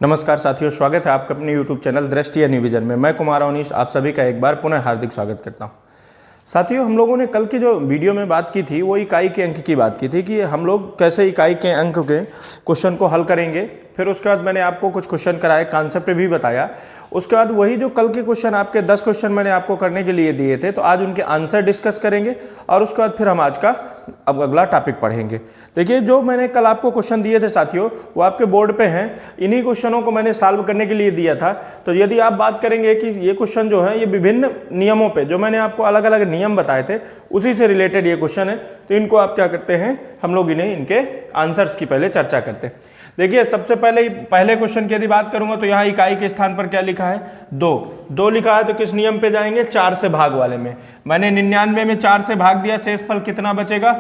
नमस्कार साथियों, स्वागत है आपका अपने YouTube चैनल दृष्टि या न्यू विजन में। मैं कुमार अवनीश आप सभी का एक बार पुनः हार्दिक स्वागत करता हूं। साथियों, हम लोगों ने कल की जो वीडियो में बात की थी वो इकाई के अंक की बात की थी कि हम लोग कैसे इकाई के अंक के क्वेश्चन को हल करेंगे। फिर उसके बाद मैंने आपको कुछ क्वेश्चन कराए, कॉन्सेप्ट भी बताया। उसके बाद वही जो कल के क्वेश्चन आपके 10 क्वेश्चन मैंने आपको करने के लिए दिए थे, तो आज उनके आंसर डिस्कस करेंगे और उसके बाद फिर हम आज का अब अगला टॉपिक पढ़ेंगे। देखिए, जो मैंने कल आपको क्वेश्चन दिए थे साथियों, वो आपके बोर्ड पे हैं। इन्हीं क्वेश्चनों को मैंने सॉल्व करने के लिए दिया था। तो यदि आप बात करेंगे कि ये क्वेश्चन जो है ये विभिन्न नियमों पे, जो मैंने आपको अलग अलग नियम बताए थे उसी से रिलेटेड ये क्वेश्चन है, तो इनको आप क्या करते हैं, हम लोग इन्हें इनके आंसर्स की पहले चर्चा करते हैं। देखिए, सबसे पहले क्वेश्चन की यदि बात करूंगा तो यहाँ इकाई के स्थान पर क्या लिखा है, 2 लिखा है। तो किस नियम पे जाएंगे, 4 से भाग वाले में। मैंने 99 में 4 से भाग दिया, शेष फल कितना बचेगा,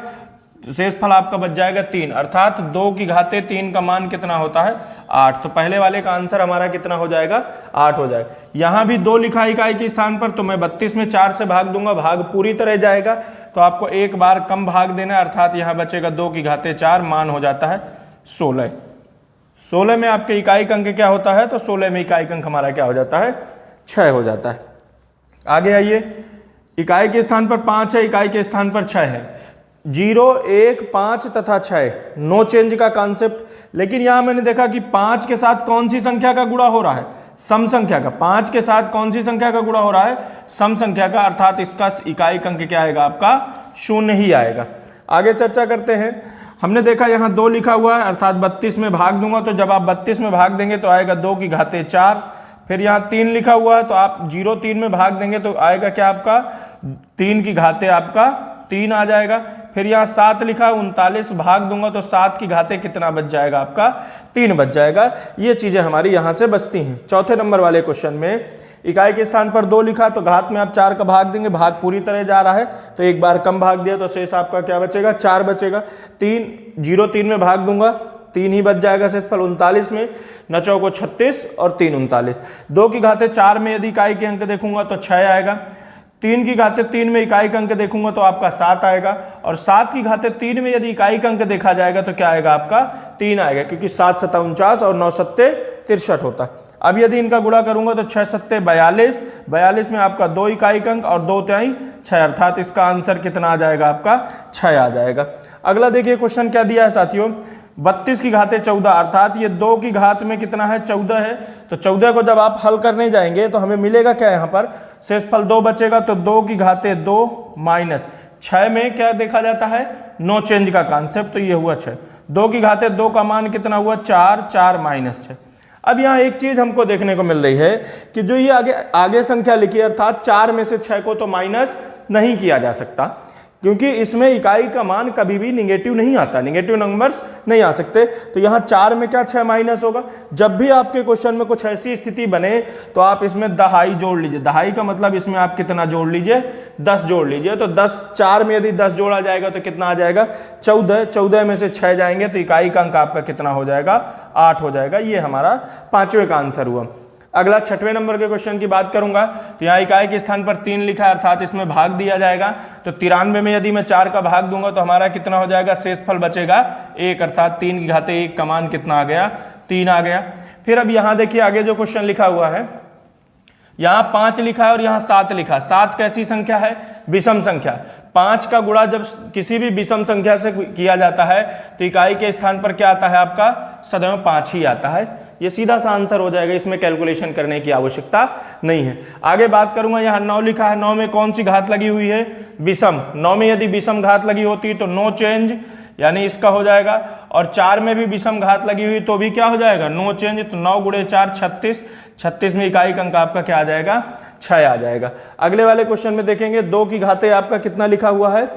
शेष फल आपका बच जाएगा 3, अर्थात 2 की घाते 3 का मान कितना होता है, 8। तो पहले वाले का आंसर हमारा कितना हो जाएगा, 8 हो जाएगा। यहाँ भी 2 लिखा है इकाई के स्थान पर, तो मैं 32 में 4 से भाग दूंगा, भाग पूरी तरह जाएगा। तो आपको एक बार कम भाग देना, अर्थात यहाँ बचेगा 2 की घाते 4, मान हो जाता है 16। 16 में आपके इकाई अंक क्या होता है, तो 16 में इकाई अंक हमारा क्या हो जाता है, 6 हो जाता है। आगे आइए, इकाई के स्थान पर 5 है, इकाई के स्थान पर 6 है। 0, 1, 5 तथा 6, नो चेंज का कॉन्सेप्ट। लेकिन यहां मैंने देखा कि 5 के साथ कौन सी संख्या का गुणा हो रहा है, सम संख्या का। 5 के साथ कौन सी संख्या का गुणा हो रहा है, सम संख्या का, अर्थात इसका इकाई अंक क्या आएगा आपका, 0 ही आएगा। आगे चर्चा करते हैं। हमने देखा यहाँ 2 लिखा हुआ है, अर्थात 32 में भाग दूंगा, तो जब आप 32 में भाग देंगे तो आएगा 2 की घाते 4। फिर यहाँ 3 लिखा हुआ है, तो आप 0 3 में भाग देंगे तो आएगा क्या आपका, 3 की घाते आपका 3 आ जाएगा। फिर यहाँ 7 लिखा है, 39 भाग दूंगा तो 7 की घाते कितना बच जाएगा आपका, 3 बच जाएगा। ये चीजें हमारी यहाँ से बचती हैं। चौथे नंबर वाले क्वेश्चन में इकाई के स्थान पर 2 लिखा, तो घात में आप 4 का भाग देंगे, भाग पूरी तरह जा रहा है, तो एक बार कम भाग दिया तो शेष आपका क्या बचेगा, 4 बचेगा। 0 3 में भाग दूंगा, 3 ही बच जाएगा शेष फल। 39 में 9 को 36 और 3 39। 2 की घाते 4 में यदि इकाई के अंक देखूंगा तो 6 आएगा। 3 की घाते 3 में इकाई अंक देखूंगा तो आपका 7 आएगा। और 7 की घाते 3 में यदि इकाई अंक देखा जाएगा तो क्या आएगा आपका, 3 आएगा, क्योंकि 7 7 49 और 9 7 63 होता है। अब यदि इनका गुणा करूंगा तो 6 7 42, 42 में आपका 2 इकाई अंक और 2 तिहाई 6, अर्थात इसका आंसर कितना आ जाएगा आपका, 6 आ जाएगा। अगला देखिए क्वेश्चन क्या दिया है साथियों, 32 की घाते 14, अर्थात ये 2 की घात में कितना है, 14 है। तो 14 को जब आप हल करने जाएंगे तो हमें मिलेगा क्या, यहाँ पर शेष फल 2 बचेगा, तो 2 की घाते 2 माइनस 6 में क्या देखा जाता है, नो चेंज का कॉन्सेप्ट, तो ये हुआ 6। 2 की घाते 2 का मान कितना हुआ, 4, 4 माइनस 6। अब यहाँ एक चीज हमको देखने को मिल रही है कि जो ये आगे संख्या लिखी है, अर्थात 4 में से 6 को तो माइनस नहीं किया जा सकता, क्योंकि इसमें इकाई का मान कभी भी निगेटिव नहीं आता, निगेटिव नंबर्स नहीं आ सकते। तो यहाँ 4 में क्या 6 माइनस होगा। जब भी आपके क्वेश्चन में कुछ ऐसी स्थिति बने तो आप इसमें दहाई जोड़ लीजिए। दहाई का मतलब इसमें आप कितना जोड़ लीजिए, 10 जोड़ लीजिए। तो 10 4 में यदि 10 जोड़ा जाएगा तो कितना आ जाएगा, 14। 14 में से 6 जाएंगे तो इकाई का अंक आपका कितना हो जाएगा, 8 हो जाएगा। ये हमारा 5वें का आंसर हुआ। अगला 6वें नंबर के क्वेश्चन की बात करूंगा, तो यहाँ इकाई के स्थान पर 3 लिखा है, अर्थात इसमें भाग दिया जाएगा। तो 93 में यदि मैं 4 का भाग दूंगा तो हमारा कितना हो जाएगा, शेष फल बचेगा 1, अर्थात 3 की घाते 1 का मान कितना आ गया, 3 आ गया। फिर अब यहाँ देखिए आगे जो क्वेश्चन लिखा हुआ है, यहाँ 5 लिखा है और यहाँ 7 लिखा। 7 कैसी संख्या है, विषम संख्या। 5 का गुणा जब किसी भी विषम संख्या से किया जाता है तो इकाई के स्थान पर क्या आता है आपका, सदैव 5 ही आता है। ये सीधा सा आंसर हो जाएगा, इसमें कैलकुलेशन करने की आवश्यकता नहीं है। आगे बात करूंगा, यहाँ 9 लिखा है। 9 में कौन सी घात लगी हुई है, विषम। 9 में यदि विषम घात लगी होती तो नो चेंज, यानी इसका हो जाएगा। और 4 में भी विषम घात लगी हुई तो भी क्या हो जाएगा, नो चेंज। तो 9 × 4 36, 36 में इकाई अंक आपका क्या आ जाएगा, 6 आ जाएगा। अगले वाले क्वेश्चन में देखेंगे, 2 की घाते आपका कितना लिखा हुआ है,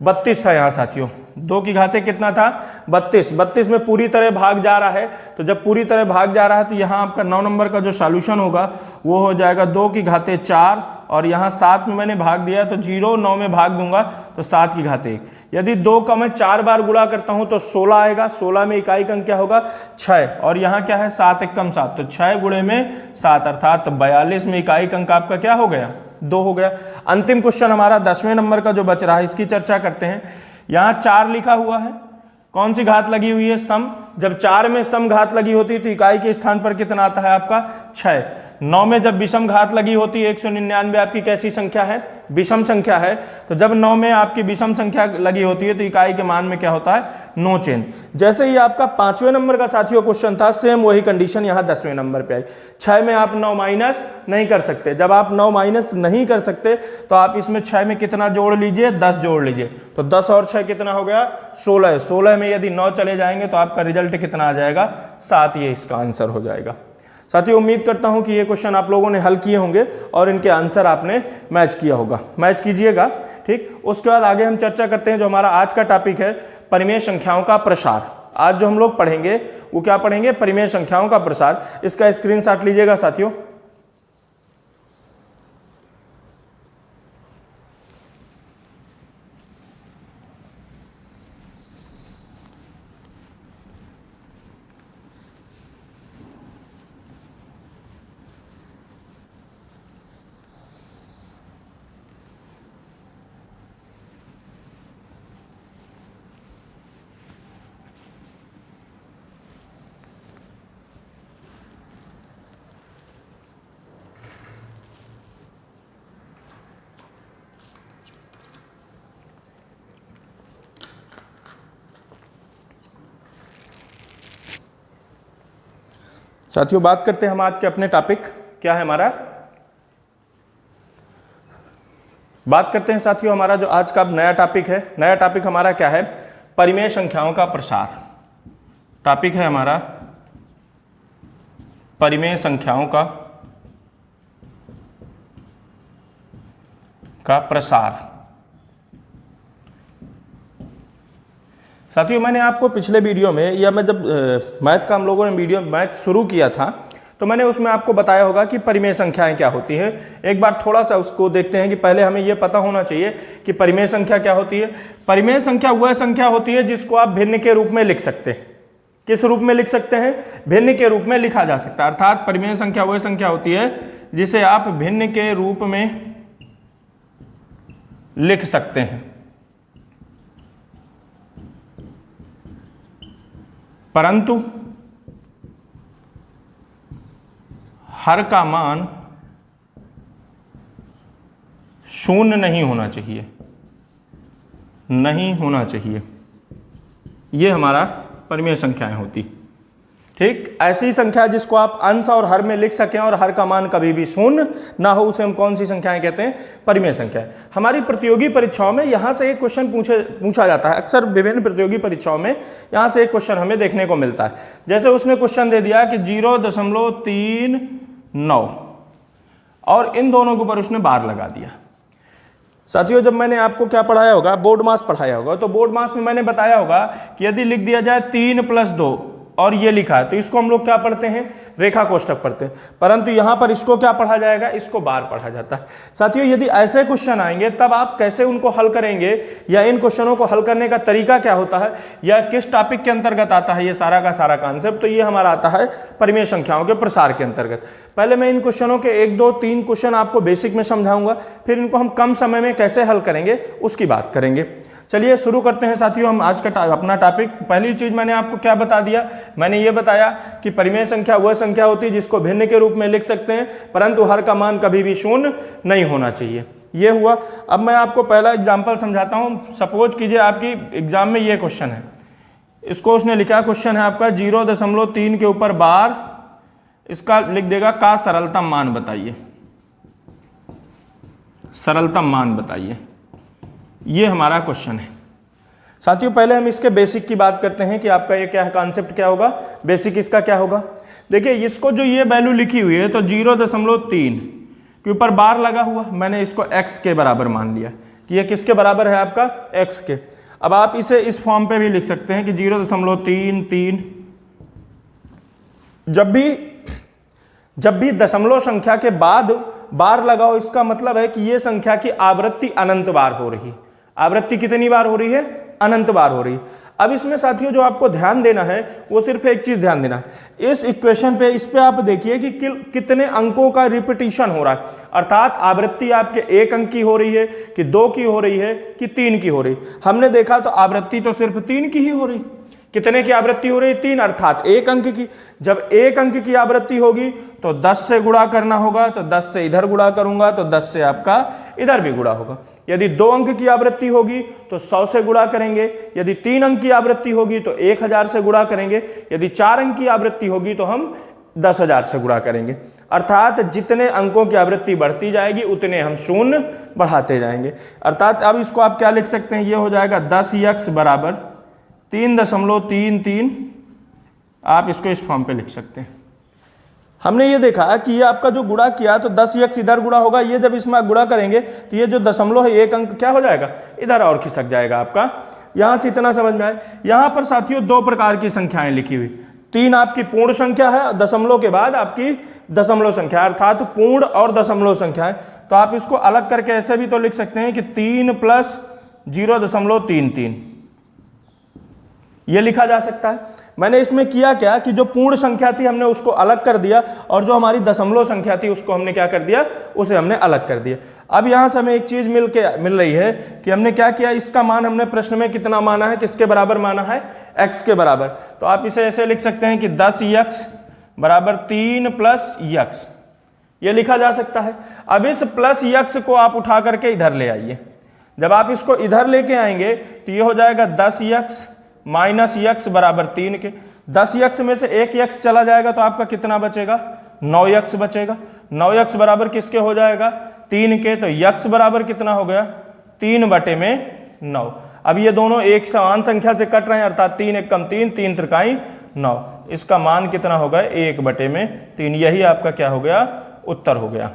32 था यहाँ साथियों। 2 की घाते कितना था, 32। 32 में पूरी तरह भाग जा रहा है, तो जब पूरी तरह भाग जा रहा है तो यहाँ आपका 9 नंबर का जो सॉल्यूशन होगा वो हो जाएगा 2 की घाते 4, और यहाँ 7 में मैंने भाग दिया तो 0 9 में भाग दूंगा तो 7 की घाते 1। यदि 2 का मैं 4 बार गुणा करता हूँ तो 16 आएगा। 16 में इकाई अंक क्या होगा, 6, और यहाँ क्या है 7 एकम 7, तो 6 गुणे में 7, अर्थात 42 में इकाई अंक आपका क्या हो गया, 2 हो गया। अंतिम क्वेश्चन हमारा 10वें नंबर का जो बच रहा है इसकी चर्चा करते हैं। यहाँ 4 लिखा हुआ है, कौन सी घात लगी हुई है, सम। जब 4 में सम घात लगी होती है तो इकाई के स्थान पर कितना आता है आपका 6। 9 में जब विषम घात लगी होती है 199 आपकी कैसी संख्या है, विषम संख्या है। तो जब 9 में आपकी विषम संख्या लगी होती है तो इकाई के मान में क्या होता है, नो चेंज। जैसे ही आपका 5वें नंबर का साथियों क्वेश्चन था, सेम वही कंडीशन यहाँ 10वें नंबर पे आई। 6 में आप 9 माइनस नहीं कर सकते। जब आप 9 माइनस नहीं कर सकते तो आप इसमें 6 में कितना जोड़ लीजिए, 10 जोड़ लीजिए। तो 10 और 6 कितना हो गया, 16। 16 में यदि 9 चले जाएंगे तो आपका रिजल्ट कितना आ जाएगा, 7। ये इसका आंसर हो जाएगा। साथियों उम्मीद करता हूं कि ये क्वेश्चन आप लोगों ने हल किए होंगे और इनके आंसर आपने मैच किया होगा, मैच कीजिएगा। ठीक, उसके बाद आगे हम चर्चा करते हैं जो हमारा आज का टॉपिक है, परिमेय संख्याओं का प्रसार। आज जो हम लोग पढ़ेंगे वो क्या पढ़ेंगे, परिमेय संख्याओं का प्रसार। इसका स्क्रीनशॉट लीजिएगा साथियों। साथियों बात करते हैं हम आज के अपने टॉपिक, क्या है हमारा, बात करते हैं साथियों हमारा जो आज का नया टॉपिक है। नया टॉपिक हमारा क्या है, परिमेय संख्याओं का प्रसार। टॉपिक है हमारा परिमेय संख्याओं का प्रसार। साथियों मैंने आपको पिछले वीडियो में, या मैं जब मैथ का हम लोगों ने वीडियो मैथ शुरू किया था तो मैंने उसमें आपको बताया होगा कि परिमेय संख्याएं क्या होती है। एक बार थोड़ा सा उसको देखते हैं कि पहले हमें यह पता होना चाहिए कि परिमेय संख्या क्या होती है। परिमेय संख्या वह संख्या होती है जिसको आप भिन्न के रूप में लिख सकते हैं। किस रूप में लिख सकते हैं, भिन्न के रूप में लिखा जा सकता है। अर्थात परिमेय संख्या वह संख्या होती है जिसे आप भिन्न के रूप में लिख सकते हैं, परंतु हर का मान शून्य नहीं होना चाहिए, नहीं होना चाहिए। ये हमारा परिमेय संख्याएं होती। ठीक, ऐसी संख्या जिसको आप अंश और हर में लिख सकें और हर का मान कभी भी शून्य ना हो, उसे हम कौन सी संख्याएं कहते हैं, परिमेय संख्याएं। हमारी प्रतियोगी परीक्षाओं में यहां से एक क्वेश्चन पूछा जाता है। अक्सर विभिन्न प्रतियोगी परीक्षाओं में यहां से एक क्वेश्चन हमें देखने को मिलता है। जैसे उसने क्वेश्चन दे दिया कि 0.39 और इन दोनों के ऊपर उसने बार लगा दिया। साथियों जब मैंने आपको क्या पढ़ाया होगा, बोर्ड मास पढ़ाया होगा, तो बोर्ड मास में मैंने बताया होगा कि यदि लिख दिया जाए 3 + 2 और ये लिखा है तो इसको हम लोग क्या पढ़ते हैं, रेखा कोष्ठक पढ़ते हैं। परंतु यहां पर इसको क्या पढ़ा जाएगा, इसको बार पढ़ा जाता है। साथियों यदि ऐसे क्वेश्चन आएंगे तब आप कैसे उनको हल करेंगे, या इन क्वेश्चनों को हल करने का तरीका क्या होता है, या किस टॉपिक के अंतर्गत आता है ये सारा का सारा कॉन्सेप्ट, तो ये हमारा आता है परिमेय संख्याओं के प्रसार के अंतर्गत। पहले मैं इन क्वेश्चनों के 1, 2, 3 क्वेश्चन आपको बेसिक में समझाऊंगा, फिर इनको हम कम समय में कैसे हल करेंगे उसकी बात करेंगे। चलिए शुरू करते हैं साथियों हम आज का अपना टॉपिक। पहली चीज मैंने आपको क्या बता दिया, मैंने ये बताया कि परिमेय संख्या वह संख्या होती है जिसको भिन्न के रूप में लिख सकते हैं, परंतु हर का मान कभी भी शून्य नहीं होना चाहिए। ये हुआ। अब मैं आपको पहला एग्जाम्पल समझाता हूँ। सपोज कीजिए आपकी एग्जाम में ये क्वेश्चन है, इसको उसने लिखा, क्वेश्चन है आपका 0.3 के ऊपर बार, इसका लिख देगा का सरलतम मान बताइए, सरलतम मान बताइए। ये हमारा क्वेश्चन है। साथियों पहले हम इसके बेसिक की बात करते हैं कि आपका ये क्या है, कॉन्सेप्ट क्या होगा, बेसिक इसका क्या होगा। देखिए इसको जो ये वैल्यू लिखी हुई है तो 0.3 के ऊपर बार लगा हुआ, मैंने इसको x के बराबर मान लिया कि ये किसके बराबर है, आपका x के। अब आप इसे इस फॉर्म पे भी लिख सकते हैं कि 0.33। जब भी दशमलव संख्या के बाद बार लगाओ, इसका मतलब है कि ये संख्या की आवृत्ति अनंत बार हो रही है। आवृत्ति कितनी बार हो रही है, अनंत बार हो रही है। अब इसमें साथियों जो आपको ध्यान देना है वो सिर्फ एक चीज ध्यान देना है, इस इक्वेशन पे, इस पे आप देखिए कि कितने अंकों का रिपीटिशन हो रहा है। अर्थात आवृत्ति आपके 1 अंक की हो रही है कि 2 की हो रही है कि 3 की हो रही है। हमने देखा तो आवृत्ति तो सिर्फ 3 की ही हो रही, कितने की आवृत्ति हो रही है? 3, अर्थात 1 अंक की। जब 1 अंक की आवृत्ति होगी तो 10 से गुणा करना होगा, तो 10 से इधर गुणा करूंगा तो 10 से आपका इधर भी गुणा होगा। यदि 2 अंक की आवृत्ति होगी तो 100 से गुणा करेंगे, यदि 3 अंक की आवृत्ति होगी तो 1000 से गुणा करेंगे, यदि 4 अंक की आवृत्ति होगी तो हम 10,000 से गुणा करेंगे। अर्थात जितने अंकों की आवृत्ति बढ़ती जाएगी उतने हम शून्य बढ़ाते जाएंगे। अर्थात अब इसको आप क्या लिख सकते हैं? ये हो जाएगा 10x बराबर 3.33। आप इसको इस फॉर्म पे लिख सकते हैं। हमने ये देखा कि ये आपका जो गुणा किया तो 10x इधर गुणा होगा, ये जब इसमें आप गुणा करेंगे तो ये जो दशमलव है 1 अंक क्या हो जाएगा? इधर और खिसक जाएगा आपका। यहां से इतना समझ में आए। यहां पर साथियों 2 प्रकार की संख्याएं लिखी हुई, 3 आपकी पूर्ण संख्या है, दशमलव के बाद आपकी दशमलव संख्या, अर्थात पूर्ण और दशमलव संख्या है। तो आप इसको अलग करके ऐसे भी तो लिख सकते हैं कि 3 + 0.33 ये लिखा जा सकता है। मैंने इसमें किया क्या कि जो पूर्ण संख्या थी हमने उसको अलग कर दिया और जो हमारी दशमलव संख्या थी उसको हमने क्या कर दिया? उसे हमने अलग कर दिया। अब यहां से हमें एक चीज मिल रही है कि हमने क्या किया, इसका मान हमने प्रश्न में कितना माना है? किसके बराबर माना है? x के बराबर। तो आप इसे ऐसे लिख सकते हैं कि 10x बराबर 3 + x, ये लिखा जा सकता है। अब इस प्लस x को आप उठा करके इधर ले आइए। जब आप इसको इधर लेके आएंगे तो ये हो जाएगा 10x माइनस x बराबर 3 के। 10x में से एक x चला जाएगा तो आपका कितना बचेगा? 9x बचेगा। 9x बराबर किसके हो जाएगा? 3 के। तो x बराबर कितना हो गया? 3/9। अब ये दोनों एक समान संख्या से कट रहे हैं, अर्थात 3 × 1 = 3, 3 × 3 = 9। इसका मान कितना होगा? 1/3। यही आपका क्या हो गया? उत्तर हो गया।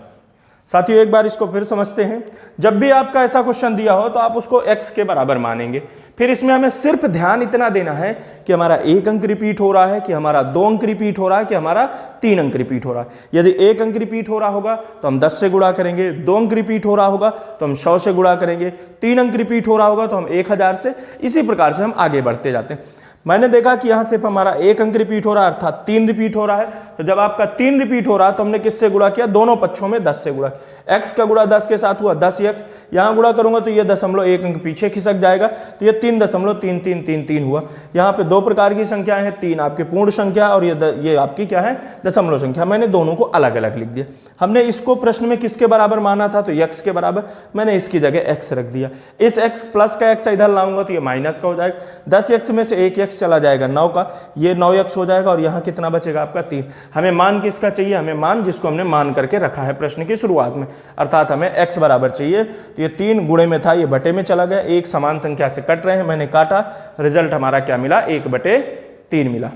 साथियों एक बार इसको फिर समझते हैं। जब भी आपका ऐसा क्वेश्चन दिया हो तो आप उसको x के बराबर मानेंगे। फिर इसमें हमें सिर्फ ध्यान इतना देना है कि हमारा 1 अंक रिपीट हो रहा है, कि हमारा 2 अंक रिपीट हो रहा है, कि हमारा 3 अंक रिपीट हो रहा है। यदि 1 अंक रिपीट हो रहा होगा तो हम 10 से गुणा करेंगे, 2 अंक रिपीट हो रहा होगा तो हम 100 से गुणा करेंगे, 3 अंक रिपीट हो रहा होगा तो हम 1000 से। इसी प्रकार से हम आगे बढ़ते जाते हैं। मैंने देखा कि यहाँ सिर्फ हमारा 1 अंक रिपीट हो रहा है, अर्थात 3 रिपीट हो रहा है। तो जब आपका 3 रिपीट हो रहा है तो हमने किससे गुणा किया? दोनों पक्षों में 10 से गुणा। x का गुणा 10 के साथ हुआ 10x, यहाँ गुणा करूंगा तो ये 0.1 अंक पीछे खिसक जाएगा, तो ये 3.3333 हुआ। यहाँ पे 2 प्रकार की संख्याएं हैं, 3 आपकी पूर्ण संख्या और ये आपकी क्या है? दशमलव संख्या। मैंने दोनों को अलग अलग लिख दिया। हमने इसको प्रश्न में किसके बराबर माना था? तो x के बराबर। मैंने इसकी जगह x रख दिया। इस x प्लस का x इधर लाऊंगा तो ये माइनस का हो जाएगा। 10x में से एक x चला जाएगा 9 का, ये 9x हो जाएगा और यहाँ कितना बचेगा? आपका 3। हमें मान किसका चाहिए? हमें मान जिसको हमने मान करके रखा है प्रश्न की शुरुआत में, अर्थात हमें x बराबर चाहिए। तो ये 3 गुणे में था, ये बटे में चला गया। एक समान संख्या से कट रहे हैं, मैंने काटा, रिजल्ट हमारा क्या मिला? 1/3 मिला।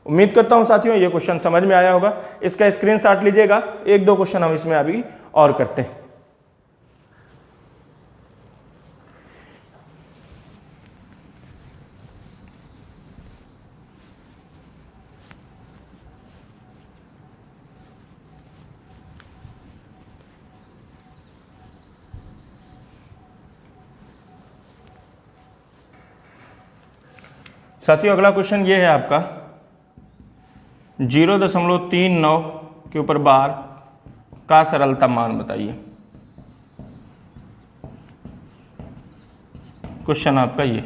उम्मीद करता हूं साथियों ये क्वेश्चन समझ में आया होगा। इसका स्क्रीनशॉट लीजिएगा। 1-2 क्वेश्चन हम इसमें अभी और करते हैं। साथियों अगला क्वेश्चन ये है आपका 0.39 के ऊपर बार का सरलतम मान बताइए। क्वेश्चन आपका ये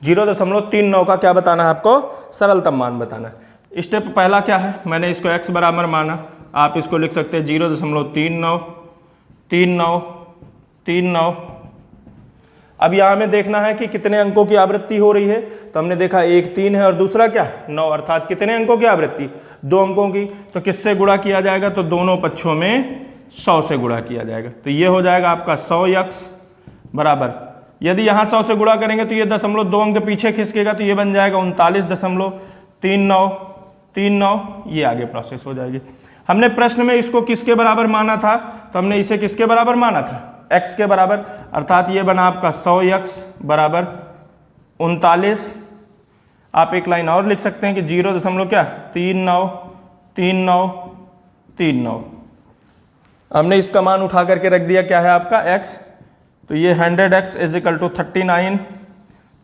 0.39 का क्या बताना है आपको? सरलतम मान बताना है। स्टेप पहला क्या है? मैंने इसको x बराबर माना, आप इसको लिख सकते हैं 0.393939। अब यहाँ हमें देखना है कि कितने अंकों की आवृत्ति हो रही है। तो हमने देखा एक 3 है और दूसरा क्या? 9, अर्थात कितने अंकों की आवृत्ति? 2 अंकों की। तो किससे गुणा किया जाएगा? तो दोनों पक्षों में 100 से गुणा किया जाएगा। तो ये हो जाएगा आपका 100x बराबर, यदि यहाँ 100 से गुणा करेंगे तो ये 0.2 अंक पीछे खिसकेगा, तो ये बन जाएगा 39.3939। ये आगे प्रोसेस हो जाएगी। हमने प्रश्न में इसको किसके बराबर माना था? तो हमने इसे किसके बराबर माना था? x के बराबर, अर्थात ये बना आपका 100x बराबर 39। आप एक लाइन और लिख सकते हैं कि 0.393939। हमने इसका मान उठा करके रख दिया, क्या है आपका? x। तो ये 100x = 39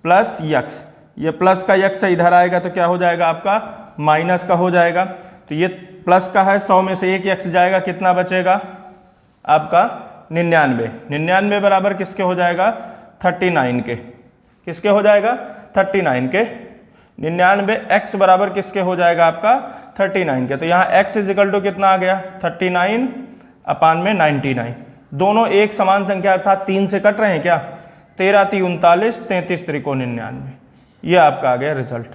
प्लस x, ये प्लस का x इधर आएगा तो क्या हो जाएगा आपका? माइनस का हो जाएगा। तो ये प्लस का है, 100 में से एक x जाएगा, कितना बचेगा आपका? 99 बराबर किसके हो जाएगा? 39 के। किसके हो जाएगा? 39 के। 99 x बराबर किसके हो जाएगा आपका 39 के। तो यहाँ x इज इक्वल टू कितना आ गया 39 अपान में 99। दोनों एक समान संख्या अर्थात 3 से कट रहे हैं क्या, 13 3 39, 33 त्रिको 99। ये आपका आ गया रिजल्ट,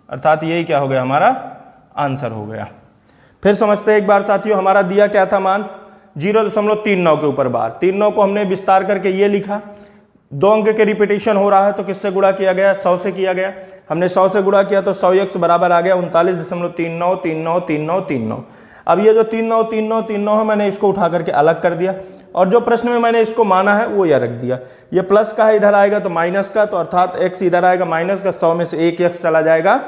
अर्थात यही क्या हो गया हमारा आंसर हो गया। फिर समझते हैं एक बार साथियों, हमारा दिया क्या था मान 0.39 के ऊपर बार। 39 को हमने विस्तार करके ये लिखा, 2 अंक के रिपीटेशन हो रहा है तो किससे गुणा किया गया 100 से किया गया। हमने 100 से गुणा किया तो 100x बराबर आ गया 39.393939। अब ये जो 393939 है मैंने इसको उठा करके अलग कर दिया और जो प्रश्न में मैंने इसको माना है वो यह रख दिया। ये प्लस का है, इधर आएगा तो माइनस का, तो अर्थात x इधर आएगा माइनस का, 100 में से एक x चला जाएगा।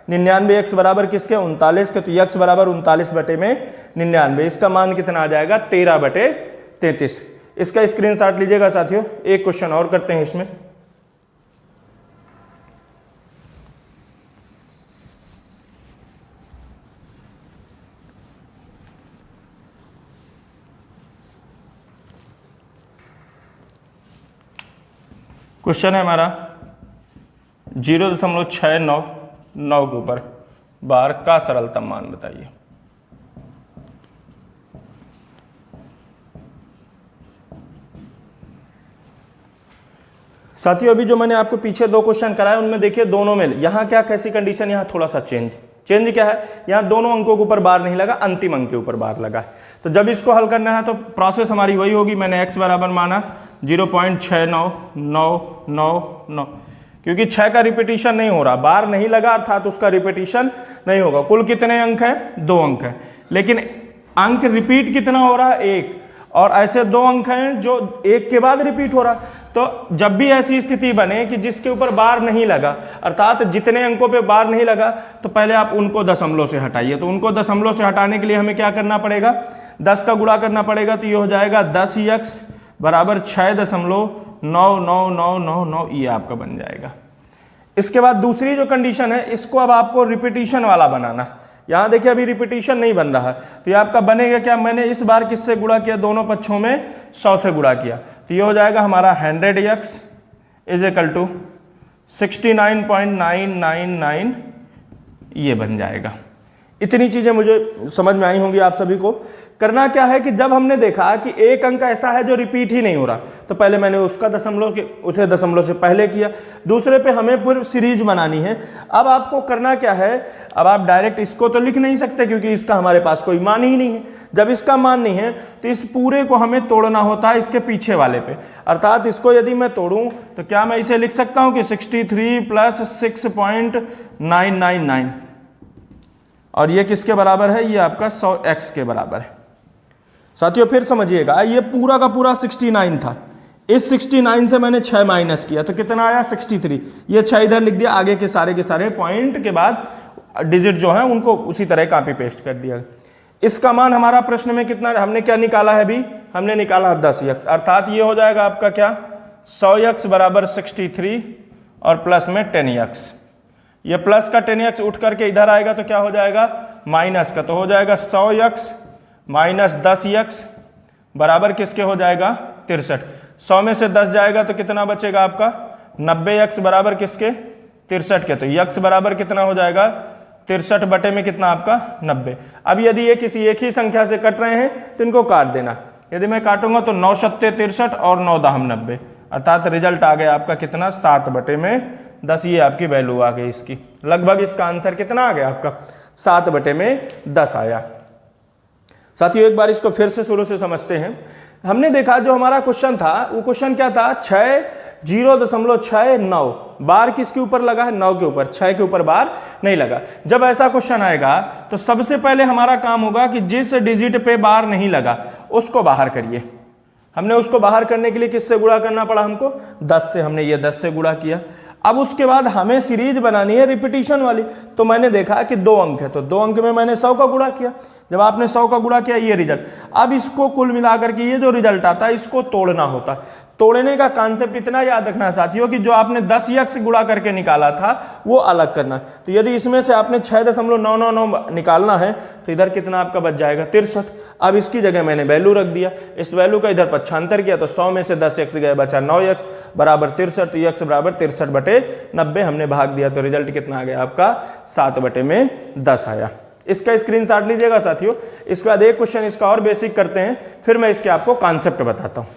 99x बराबर किसके 39 के, तो x बराबर 39 बटे में 99। इसका मान कितना आ जाएगा 13/33। इसका स्क्रीनशॉट लीजिएगा साथियों। एक क्वेश्चन और करते हैं इसमें। क्वेश्चन है हमारा 0.699 के ऊपर बार का सरलतम मान बताइए। साथियों अभी जो मैंने आपको पीछे 2 क्वेश्चन कराए उनमें देखिए दोनों में यहाँ क्या कैसी कंडीशन, यहाँ थोड़ा सा चेंज क्या है, यहाँ दोनों अंकों के ऊपर बार नहीं लगा, अंतिम अंक के ऊपर बार लगा है। तो जब इसको हल करना है तो प्रोसेस हमारी वही होगी। मैंने x बराबर माना 0.69999, क्योंकि 6 का रिपीटिशन नहीं हो रहा, बार नहीं लगा अर्थात उसका रिपीटिशन नहीं होगा। कुल कितने अंक हैं 2 अंक हैं, लेकिन अंक रिपीट कितना हो रहा है 1, और ऐसे 2 अंक हैं जो 1 के बाद रिपीट हो रहा। तो जब भी ऐसी स्थिति बने कि जिसके ऊपर बार नहीं लगा अर्थात जितने अंकों पे बार नहीं लगा, तो पहले आप उनको दशमलव से हटाइए। तो उनको दशमलव से हटाने के लिए हमें क्या करना पड़ेगा 10 का गुणा करना पड़ेगा। तो ये हो जाएगा 10x बराबर 6.99999, ये आपका बन जाएगा। इसके बाद दूसरी जो कंडीशन है इसको अब आपको रिपीटिशन वाला बनाना। यहाँ देखिए अभी रिपीटिशन नहीं बन रहा है, तो ये आपका बनेगा क्या, मैंने इस बार किससे गुणा किया, दोनों पक्षों में 100 से गुणा किया। तो ये हो जाएगा हमारा 100x इज इक्वल टू 69.999, ये बन जाएगा। इतनी चीजें मुझे समझ में आई होंगी आप सभी को। करना क्या है कि जब हमने देखा कि एक अंक ऐसा है जो रिपीट ही नहीं हो रहा, तो पहले मैंने उसका उसे दशमलव से पहले किया। दूसरे पे हमें पूरी सीरीज बनानी है। अब आपको करना क्या है, अब आप डायरेक्ट इसको तो लिख नहीं सकते क्योंकि इसका हमारे पास कोई मान ही नहीं है। जब इसका मान नहीं है तो इस पूरे को हमें तोड़ना होता है इसके पीछे वाले पे, अर्थात इसको यदि मैं तोड़ूं तो क्या मैं इसे लिख सकता हूं कि 63 + 6.999, और ये किसके बराबर है, ये आपका 100x के बराबर है। साथियों फिर समझिएगा, ये पूरा का पूरा 69 था, इस 69 से मैंने 6 माइनस किया तो कितना आया 63। ये 6 इधर लिख दिया, आगे के सारे पॉइंट के बाद डिजिट जो है उनको उसी तरह कॉपी पेस्ट कर दिया। इसका मान हमारा प्रश्न में कितना, हमने क्या निकाला है अभी, हमने निकाला 10x, अर्थात ये हो जाएगा आपका क्या 100x बराबर 63 और प्लस में 10x। ये प्लस का 10x उठ करके इधर आएगा तो क्या हो जाएगा माइनस का, तो हो जाएगा 100x माइनस 10x बराबर किसके हो जाएगा 63। 100 में से 10 जाएगा तो कितना बचेगा आपका 90x बराबर किसके 63 के। तो x बराबर कितना हो जाएगा 63 बटे में कितना आपका 90। अब यदि ये किसी एक ही संख्या से कट रहे हैं तो इनको काट देना। यदि मैं काटूंगा तो 9 सत्ते 63 और 9 दाम 90, अर्थात रिजल्ट आ गया आपका कितना 7 बटे में 10। ये आपकी वैल्यू आ गई इसकी, लगभग इसका आंसर कितना आ गया आपका 7 बटे में 10 आया। साथियों एक बार इसको फिर से शुरू से समझते हैं। हमने देखा जो हमारा क्वेश्चन था वो क्वेश्चन क्या था 0.69 बार किसके ऊपर लगा है 9 के ऊपर, 6 के ऊपर बार नहीं लगा। जब ऐसा क्वेश्चन आएगा तो सबसे पहले हमारा काम होगा कि जिस डिजिट पे बार नहीं लगा उसको बाहर करिए। हमने उसको बाहर करने के लिए किससे गुणा करना पड़ा हमको 10 से, हमने ये 10 से गुणा किया। अब उसके बाद हमें सीरीज बनानी है रिपीटिशन वाली, तो मैंने देखा कि 2 अंक है तो 2 अंक में मैंने 100 का गुणा किया। जब आपने 100 का गुणा किया ये रिजल्ट। अब इसको कुल मिलाकर के ये जो रिजल्ट आता है इसको तोड़ना होता है। तोड़ने का कॉन्सेप्ट इतना याद रखना साथियों कि जो आपने 10 गुणा करके निकाला था वो अलग करना। तो यदि इसमें से आपने 6.999 निकालना है तो इधर कितना आपका बच जाएगा 63। अब इसकी जगह मैंने वैल्यू रख दिया, इस वैल्यू का इधर पक्षांतर किया तो 100 में से 10x गए बचा 9x बराबर 63। तो x बराबर 63/90 हमने भाग दिया तो रिजल्ट कितना आ गया आपका 7/10 आया। इसका स्क्रीनशॉट लीजिएगा साथियों। इसके बाद एक क्वेश्चन इसका और बेसिक करते हैं, फिर मैं इसके आपको कॉन्सेप्ट बताता हूं।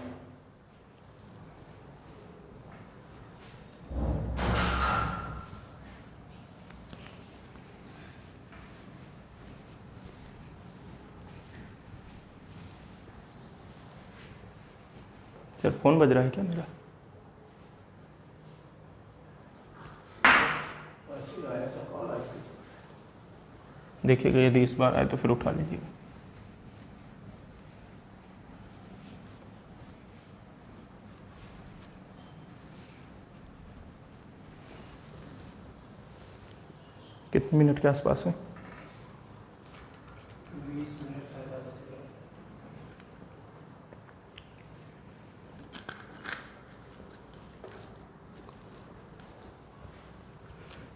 सर फोन बज रहा है क्या मेरा? देखिएगा, यदि इस बार आए तो फिर उठा लीजिएगा। कितने मिनट के आसपास है? 20 मिनट।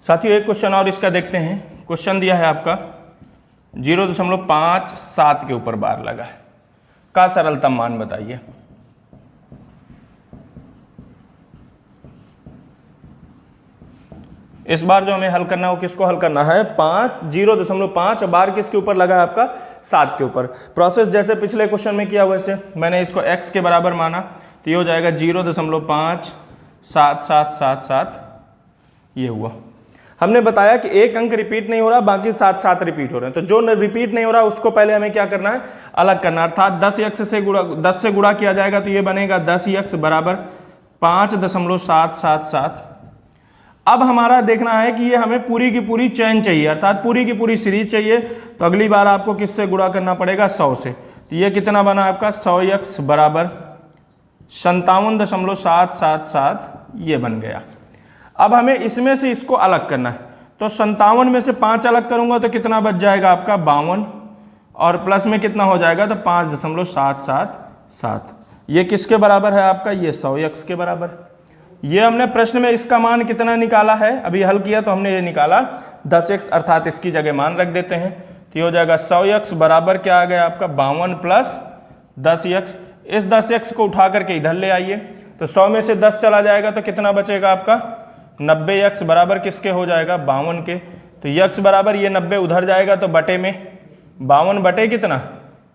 साथियों एक क्वेश्चन और इसका देखते हैं। क्वेश्चन दिया है आपका 0.57 के ऊपर बार लगा है, का सरलतम मान बताइए। इस बार जो हमें हल करना है वो किसको हल करना है 0.5 बार किसके ऊपर लगा है आपका 7 के ऊपर। प्रोसेस जैसे पिछले क्वेश्चन में किया वैसे मैंने इसको x के बराबर माना तो ये हो जाएगा 0.57777 ये हुआ। हमने बताया कि एक अंक रिपीट नहीं हो रहा, बाकी 7 रिपीट हो रहे हैं। तो जो रिपीट नहीं हो रहा उसको पहले हमें क्या करना है अलग करना, अर्थात 10 से गुणा किया जाएगा तो ये बनेगा 10x बराबर 5.777। अब हमारा देखना है कि ये हमें पूरी की पूरी चेन चाहिए, अर्थात पूरी की पूरी सीरीज चाहिए। तो अगली बार आपको किससे गुणा करना पड़ेगा 100 से। तो ये कितना बना आपका 100x बराबर 57.777 ये बन गया। अब हमें इसमें से इसको अलग करना है तो 57 में से 5 अलग करूंगा तो कितना बच जाएगा आपका 52 और प्लस में कितना हो जाएगा तो 5.777। ये किसके बराबर है आपका ये 100x के बराबर। ये हमने प्रश्न में इसका मान कितना निकाला है, अभी हल किया तो हमने ये निकाला 10x, अर्थात इसकी जगह मान रख देते हैं तो ये हो जाएगा 100x बराबर क्या आ गया आपका 52 प्लस 10x। इस 10x को उठा करके इधर ले आइए तो 100 में से 10 चला जाएगा तो कितना बचेगा आपका 90x बराबर किसके हो जाएगा 52 के। तो x बराबर ये 90 उधर जाएगा तो बटे में 52 बटे कितना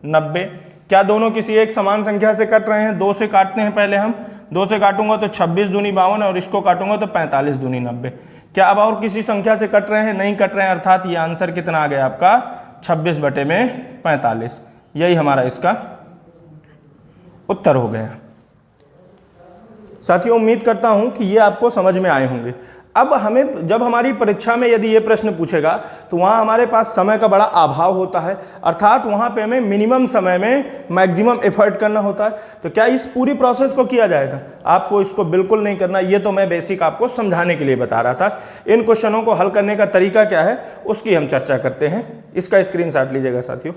90। क्या दोनों किसी एक समान संख्या से कट रहे हैं? 2 से काटते हैं पहले हम। 2 से काटूंगा तो 26 दूनी 52 और इसको काटूंगा तो 45 दूनी 90। क्या अब और किसी संख्या से कट रहे हैं? नहीं कट रहे हैं, अर्थात ये आंसर कितना आ गया आपका 26 बटे में 45। यही हमारा इसका उत्तर हो गया। साथियों उम्मीद करता हूं कि ये आपको समझ में आए होंगे। अब हमें जब हमारी परीक्षा में यदि ये प्रश्न पूछेगा तो वहाँ हमारे पास समय का बड़ा अभाव होता है, अर्थात वहाँ पे हमें मिनिमम समय में मैक्सिमम एफर्ट करना होता है। तो क्या इस पूरी प्रोसेस को किया जाएगा? आपको इसको बिल्कुल नहीं करना, ये तो मैं बेसिक आपको समझाने के लिए बता रहा था। इन क्वेश्चनों को हल करने का तरीका क्या है उसकी हम चर्चा करते हैं। इसका स्क्रीनशॉट लीजिएगा साथियों।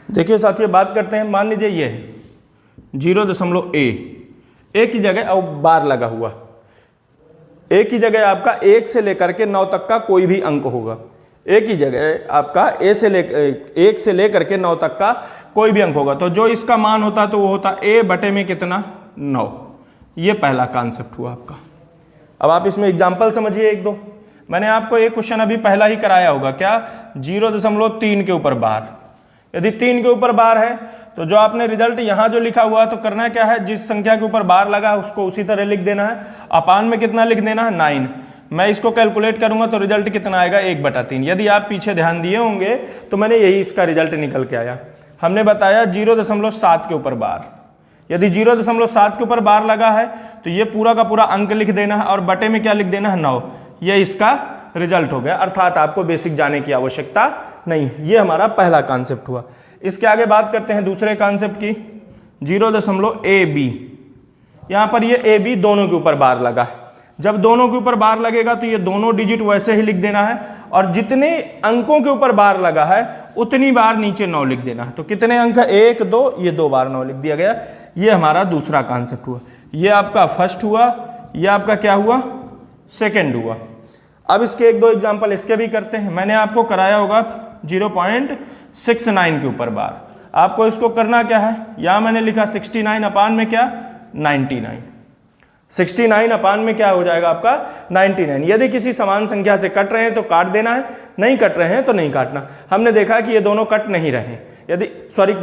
देखिए साथियों बात करते हैं, मान लीजिए ये है 0.a की जगह अब बार लगा हुआ। a की जगह आपका 1 से लेकर के 9 तक का कोई भी अंक होगा। a की जगह आपका 1 से लेकर के 9 तक का कोई भी अंक होगा। तो जो इसका मान होता तो वो होता a बटे में कितना 9। ये पहला कॉन्सेप्ट हुआ आपका। अब आप इसमें एग्जाम्पल समझिए एक दो। मैंने आपको एक क्वेश्चन अभी पहला ही कराया होगा, क्या 0.3 के ऊपर बार। यदि 3 के ऊपर बार है तो जो आपने रिजल्ट यहाँ जो लिखा हुआ तो करना क्या है, जिस संख्या के ऊपर बार लगा है उसको उसी तरह लिख देना है। अपान में कितना लिख देना है 9। मैं इसको कैलकुलेट करूंगा तो रिजल्ट कितना आएगा 1/3। यदि आप पीछे ध्यान दिए होंगे तो मैंने यही इसका रिजल्ट निकल के आया। हमने बताया 0.7 के ऊपर बार। यदि 0.7 के ऊपर बार लगा है तो ये पूरा का पूरा अंक लिख देना है और बटे में क्या लिख देना है 9। ये इसका रिजल्ट हो गया, अर्थात आपको बेसिक जाने की आवश्यकता नहीं है। ये हमारा पहला कॉन्सेप्ट हुआ। इसके आगे बात करते हैं दूसरे कॉन्सेप्ट की, 0.AB। यहाँ पर ये AB दोनों के ऊपर बार लगा है। जब दोनों के ऊपर बार लगेगा तो ये दोनों डिजिट वैसे ही लिख देना है, और जितने अंकों के ऊपर बार लगा है उतनी बार नीचे 9 लिख देना है। तो कितने अंक है, 1 2, ये 2 बार 9 लिख दिया गया। ये हमारा दूसरा कॉन्सेप्ट हुआ। ये आपका फर्स्ट हुआ, ये आपका क्या हुआ, सेकेंड हुआ। अब इसके 1-2 एग्जाम्पल इसके भी करते हैं। मैंने आपको कराया होगा 0.69 के ऊपर बार। आपको इसको करना क्या है, यहाँ मैंने लिखा 69 अपान में क्या, 99। 69 अपान में क्या हो जाएगा आपका 99। यदि किसी समान संख्या से कट रहे हैं तो काट देना है, नहीं कट रहे हैं तो नहीं काटना। हमने देखा कि ये दोनों कट नहीं रहे हैं। यदि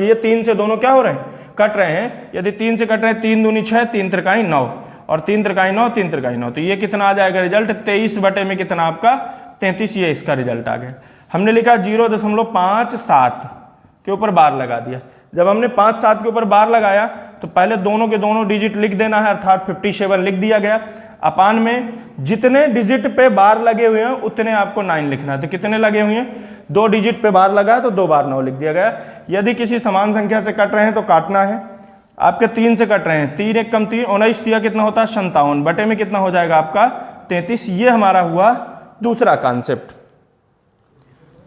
ये 3 से दोनों क्या हो रहे हैं, कट रहे हैं। यदि 3 से कट रहे हैं, 3 दूनी 6, 3 त्रिकाई 9, और 3 त्रिकाई 9, 3 त्रिकाई 9, तो ये कितना आ जाएगा रिजल्ट, 23 बटे में कितना आपका 33। ये इसका रिजल्ट आ गया। हमने लिखा 0.57 के ऊपर बार लगा दिया। जब हमने 5-7 के ऊपर बार लगाया तो पहले दोनों के दोनों डिजिट लिख देना है, अर्थात 57 लिख दिया गया। अपान में जितने डिजिट पे बार लगे हुए हैं उतने आपको 9 लिखना है। तो कितने लगे हुए हैं, 2 डिजिट पे बार लगा है तो 2 बार 9 लिख दिया गया। यदि किसी समान संख्या से कट रहे हैं तो काटना है। आपके 3 से कट रहे हैं, 3 1 कम 3, 19 दिया कितना होता है 57, बटे में कितना हो जाएगा आपका 33। ये हमारा हुआ दूसरा कॉन्सेप्ट।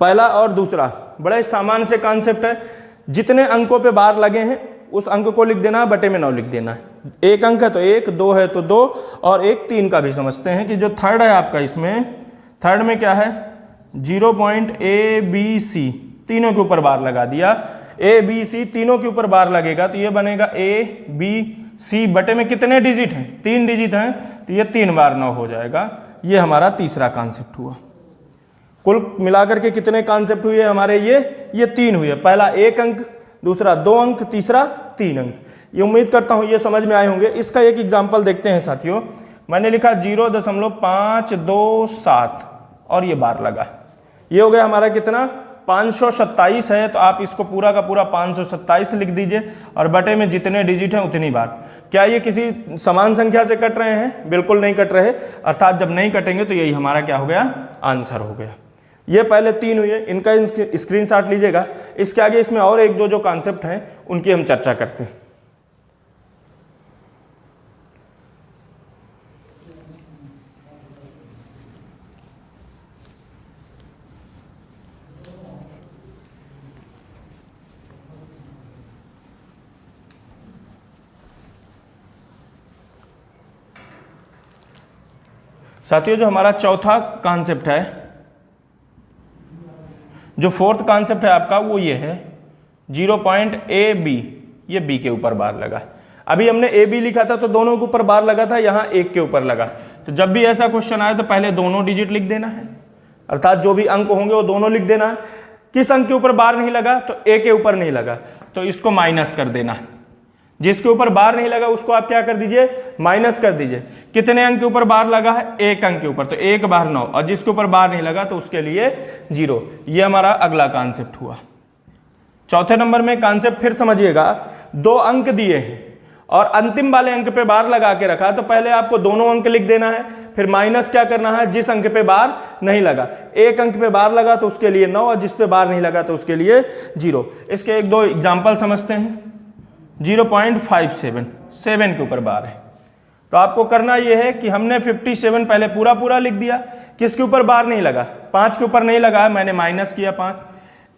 पहला और दूसरा बड़े सामान्य से कॉन्सेप्ट है। जितने अंकों पे बार लगे हैं उस अंक को लिख देना है, बटे में 9 लिख देना है। 1 अंक है तो 1, 2 है तो 2, और 1 3 का भी समझते हैं कि जो थर्ड है आपका, इसमें थर्ड में क्या है 0.ABC, तीनों के ऊपर बार लगा दिया। ABC तीनों के ऊपर बार लगेगा तो ये बनेगा ABC, बटे में कितने डिजिट हैं, 3 डिजिट हैं, तो ये 3 बार 9 हो जाएगा। ये हमारा तीसरा कॉन्सेप्ट हुआ। कुल मिलाकर के कितने कॉन्सेप्ट हुए हमारे, ये 3 हुए। पहला 1 अंक, दूसरा 2 अंक, तीसरा 3 अंक। ये उम्मीद करता हूँ ये समझ में आए होंगे। इसका एक एग्जाम्पल देखते हैं साथियों। मैंने लिखा 0.527 और ये बार लगा। ये हो गया हमारा कितना 527 है, तो आप इसको पूरा का पूरा 527 लिख दीजिए, और बटे में जितने डिजिट हैं उतनी बार। क्या ये किसी समान संख्या से कट रहे हैं, बिल्कुल नहीं कट रहे, अर्थात जब नहीं कटेंगे तो यही हमारा क्या हो गया, आंसर हो गया। ये पहले 3 हुए, इनका स्क्रीनशॉट लीजिएगा। इसके आगे इसमें और 1-2 जो कॉन्सेप्ट हैं उनकी हम चर्चा करते हैं। साथियों, जो हमारा चौथा कॉन्सेप्ट है, जो फोर्थ कॉन्सेप्ट है आपका, वो ये है 0.AB। ये B के ऊपर बार लगा। अभी हमने AB लिखा था तो दोनों के ऊपर बार लगा था, यहाँ 1 के ऊपर लगा। तो जब भी ऐसा क्वेश्चन आए तो पहले दोनों डिजिट लिख देना है, अर्थात जो भी अंक होंगे वो दोनों लिख देना है। किस अंक के ऊपर बार नहीं लगा, तो A के ऊपर नहीं लगा, तो इसको माइनस कर देना है। जिसके ऊपर बार नहीं लगा उसको आप क्या कर दीजिए, माइनस कर दीजिए। कितने अंक के ऊपर बार लगा है, 1 अंक के ऊपर, तो 1 बार 9, और जिसके ऊपर बार नहीं लगा तो उसके लिए 0। ये हमारा अगला कॉन्सेप्ट हुआ। चौथे नंबर में कॉन्सेप्ट फिर समझिएगा। 2 अंक दिए हैं और अंतिम वाले अंक पे बार लगा के रखा, तो पहले आपको दोनों अंक लिख देना है, फिर माइनस क्या करना है, जिस अंक पे बार नहीं लगा। 1 अंक पे बार लगा तो उसके लिए 9, और जिस पे बार नहीं लगा तो उसके लिए 0। इसके 1-2 एग्जाम्पल समझते हैं। 0.57 7 के ऊपर बार है, तो आपको करना यह है कि हमने 57 पहले पूरा पूरा लिख दिया। किसके ऊपर बार नहीं लगा, 5 के ऊपर नहीं लगा, मैंने माइनस किया 5।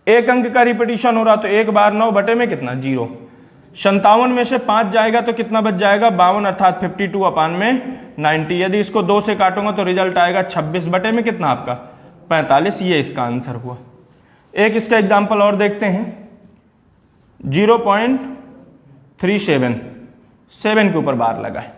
1 अंक का रिपीटिशन हो रहा तो 1 बार 9, बटे में कितना 0। 57 में से 5 जाएगा तो कितना बच जाएगा 52, अर्थात 52 अपान में 90। यदि इसको 2 से काटूंगा तो रिजल्ट आएगा 26, बटे में कितना आपका 45। ये इसका आंसर हुआ। एक इसका एग्जाम्पल और देखते हैं। 0.37 7 के ऊपर बार लगा है।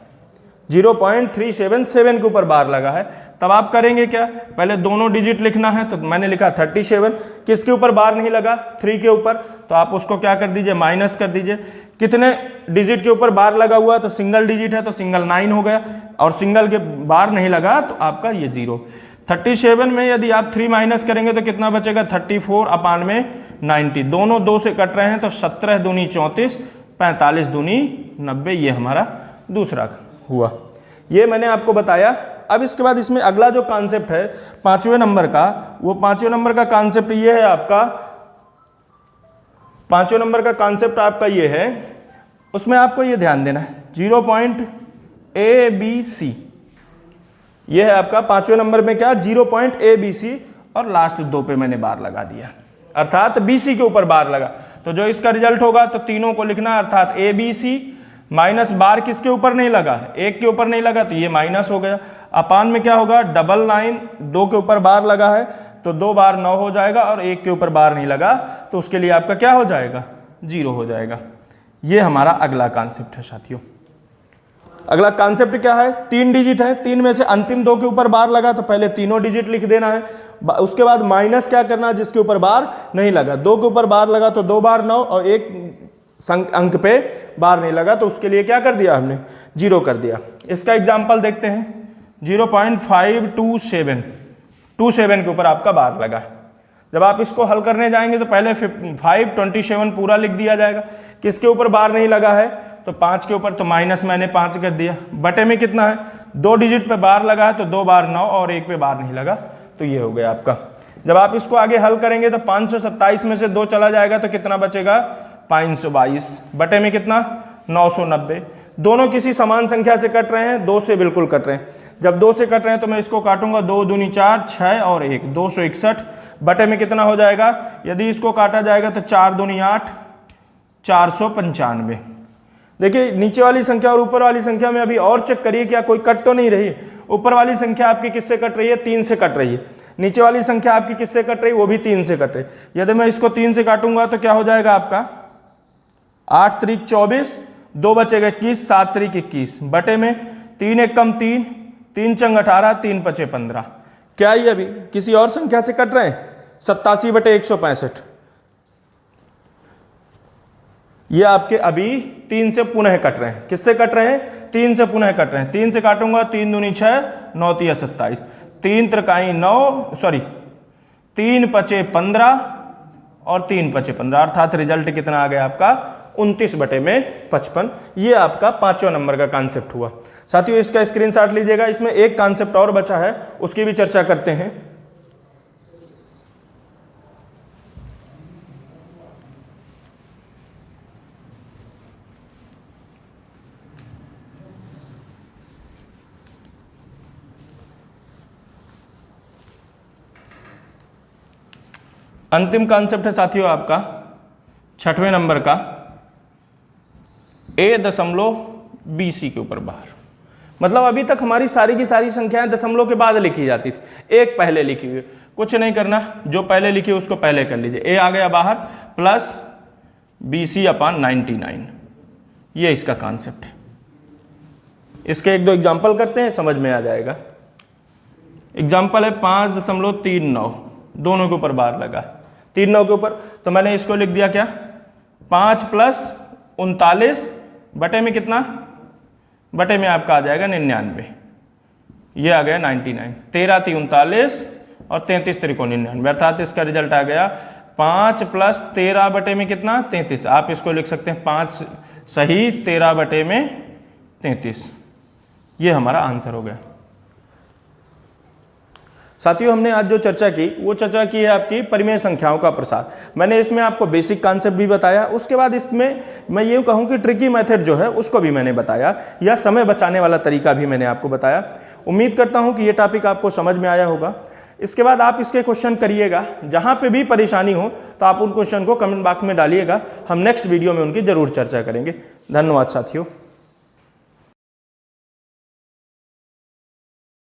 0.37 7 के ऊपर बार लगा है। तब आप करेंगे क्या, पहले दोनों डिजिट लिखना है, तो मैंने लिखा 37। किसके ऊपर बार नहीं लगा, 3 के ऊपर, तो आप उसको क्या कर दीजिए, माइनस कर दीजिए। कितने डिजिट के ऊपर बार लगा हुआ है, तो सिंगल डिजिट है तो सिंगल 9 हो गया, और सिंगल के बार नहीं लगा तो आपका ये 0। 37 में यदि आप 3 माइनस करेंगे तो कितना बचेगा 34 अपान में 90। दोनों 2 से कट रहे हैं तो 17 दूनी 34, 45 दूनी 90। ये हमारा दूसरा हुआ। ये मैंने आपको बताया अब इसके बाद इसमें अगला जो कॉन्सेप्ट है 5वें नंबर का, वो 5वें नंबर का कॉन्सेप्ट ये है आपका, 5वें नंबर का कॉन्सेप्ट आपका ये है, उसमें आपको ये ध्यान देना है 0 पॉइंट ABC, ये है आपका 5वें नंबर में क्या 0 पॉइंट ABC, और लास्ट 2 पे मैंने बार लगा दिया, अर्थात BC के ऊपर बार लगा। तो जो इसका रिजल्ट होगा तो तीनों को लिखना, अर्थात ABC माइनस बार किसके ऊपर नहीं लगा, 1 के ऊपर नहीं लगा, तो ये माइनस हो गया। अपान में क्या होगा, डबल लाइन 2 के ऊपर बार लगा है तो 2 बार 9 हो जाएगा, और 1 के ऊपर बार नहीं लगा तो उसके लिए आपका क्या हो जाएगा, 0 हो जाएगा। ये हमारा अगला कॉन्सेप्ट है साथियों। अगला कॉन्सेप्ट क्या है, 3 डिजिट है, 3 में से अंतिम 2 के ऊपर बार लगा तो पहले तीनों डिजिट लिख देना है, उसके बाद माइनस क्या करना है, जिसके ऊपर बार नहीं लगा, 2 के ऊपर बार लगा तो 2 बार 9, और 1 अंक पे बार नहीं लगा तो उसके लिए क्या कर दिया हमने, 0 कर दिया। इसका एग्जाम्पल देखते हैं, 0.527 के ऊपर आपका बार लगा है। जब आप इसको हल करने जाएंगे तो पहले 527 पूरा लिख दिया जाएगा, किसके ऊपर बार नहीं लगा है तो 5 के ऊपर, तो माइनस मैंने 5 कर दिया, बटे में कितना है 2 डिजिट पे बार लगा है तो 2 बार 9 और 1 पे बार नहीं लगा, तो ये हो गया आपका। जब आप इसको आगे हल करेंगे तो 527 में से 2 चला जाएगा तो कितना बचेगा 522, बटे में कितना 990। दोनों किसी समान संख्या से कट रहे हैं, 2 से बिल्कुल कट रहे हैं। जब 2 से कट रहे हैं तो मैं इसको काटूंगा, 2 दूनी 4, 6 और 1 261, बटे में कितना हो जाएगा, यदि इसको काटा जाएगा तो 4 दूनी 8 495। देखिए नीचे वाली संख्या और ऊपर वाली संख्या में अभी और चेक करिए क्या कोई कट तो नहीं रही। ऊपर वाली संख्या आपकी किससे कट रही है, 3 से कट रही है। नीचे वाली संख्या आपकी किससे कट रही है, वो भी 3 से कट रही है। यदि मैं इसको 3 से काटूंगा तो क्या हो जाएगा आपका 8 त्रिक 24, 2 बचेगा 21, 7 त्रिक 21, बटे में 3 एक कम 3, 3 चंग 18, 3 पचे 15। क्या ये अभी किसी और संख्या से कट रहे हैं, 87 बटे 165। ये आपके अभी 3 से पुनः कट रहे हैं। किससे कट रहे हैं, 3 से पुनः कट रहे हैं। 3 से काटूंगा, 3 दूनी 6, 9 तिया 27, 3 त्रिकाई 9, सॉरी 3 पचे 15 और 3 पचे 15, अर्थात रिजल्ट कितना आ गया आपका 29 बटे में 55। ये आपका 5वां नंबर का कॉन्सेप्ट हुआ। साथियों इसका स्क्रीनशॉट लीजिएगा, इसमें एक कॉन्सेप्ट और बचा है, उसकी भी चर्चा करते हैं। अंतिम कॉन्सेप्ट है साथियों आपका 6वें नंबर का, A.BC के ऊपर बार। मतलब अभी तक हमारी सारी की सारी संख्याएं दशमलव के बाद लिखी जाती थी, एक पहले लिखी हुई। कुछ नहीं करना, जो पहले लिखी उसको पहले कर लीजिए। A आ गया बाहर प्लस BC/99, ये इसका कॉन्सेप्ट है। इसके 1-2 एग्जाम्पल करते हैं, समझ में आ जाएगा। एग्जाम्पल है 5.39, दोनों के ऊपर बार लगा, 39 के ऊपर, तो मैंने इसको लिख दिया क्या 5 + 39 बटे में कितना, बटे में आपका आ जाएगा 99, ये आ गया 99। 13 × 39 और 33 × 99, अर्थात इसका रिजल्ट आ गया 5 + 13 बटे में कितना 33। आप इसको लिख सकते हैं 5 सही 13 बटे में 33, ये हमारा आंसर हो गया। साथियों हमने आज जो चर्चा की वो चर्चा की है आपकी परिमेय संख्याओं का प्रसार। मैंने इसमें आपको बेसिक कॉन्सेप्ट भी बताया, उसके बाद इसमें मैं ये कहूँ कि ट्रिकी मेथड जो है उसको भी मैंने बताया, या समय बचाने वाला तरीका भी मैंने आपको बताया। उम्मीद करता हूँ कि ये टॉपिक आपको समझ में आया होगा। इसके बाद आप इसके क्वेश्चन करिएगा, जहाँ पे भी परेशानी हो तो आप उन क्वेश्चन को कमेंट बॉक्स में डालिएगा, हम नेक्स्ट वीडियो में उनकी ज़रूर चर्चा करेंगे। धन्यवाद साथियों।